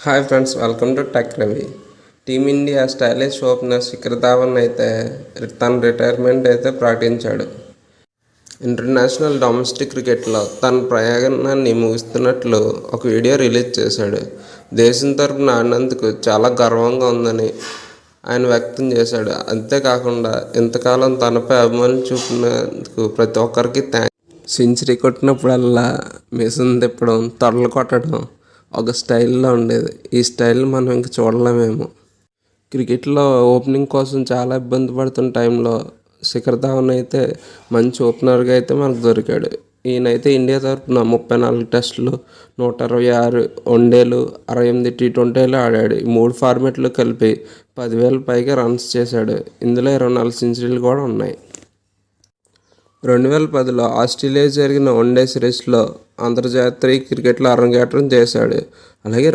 Hi friends, welcome to tech Ravi. Team India stylish opener Shikhar Dhawan అయితే తన retirement అయితే ప్రకటించాడు. ఇంటర్నేషనల్ డొమెస్టిక్ క్రికెట్లో తన ప్రయాణాన్ని ముగిస్తున్నట్లు ఒక వీడియో రిలీజ్ చేశాడు. దేశం తరపున ఆడినందుకు చాలా గర్వంగా ఉందని ఆయన వ్యక్తం చేశాడు. అంతేకాకుండా ఇంతకాలం తనపై అభిమానం చూపినందుకు ప్రతి ఒక్కరికి థ్యాంక్స్. సెంచరీ కొట్టినప్పుడల్లా మిషన్ తిప్పడం, తొడలు కొట్టడం ఒక స్టైల్లో ఉండేది. ఈ స్టైల్ మనం ఇంక చూడలేమేమో. క్రికెట్లో ఓపెనింగ్ కోసం చాలా ఇబ్బంది పడుతున్న టైంలో శిఖర్ ధావన్ అయితే మంచి ఓపెనర్గా అయితే మనకు దొరికాడు. ఈయనైతే ఇండియా తరఫున 34 టెస్టులు, 126 వన్డేలు, 68 టీ20లు ఆడాడు. ఈ 3 ఫార్మాట్లు కలిపి 10,000 పైగా రన్స్ చేశాడు. ఇందులో 24 సెంచరీలు కూడా ఉన్నాయి. 2010లో ఆస్ట్రేలియా జరిగిన వన్డే సిరీస్లో అంతర్జాతీయ క్రికెట్లో అరంగేట్రం చేశాడు. అలాగే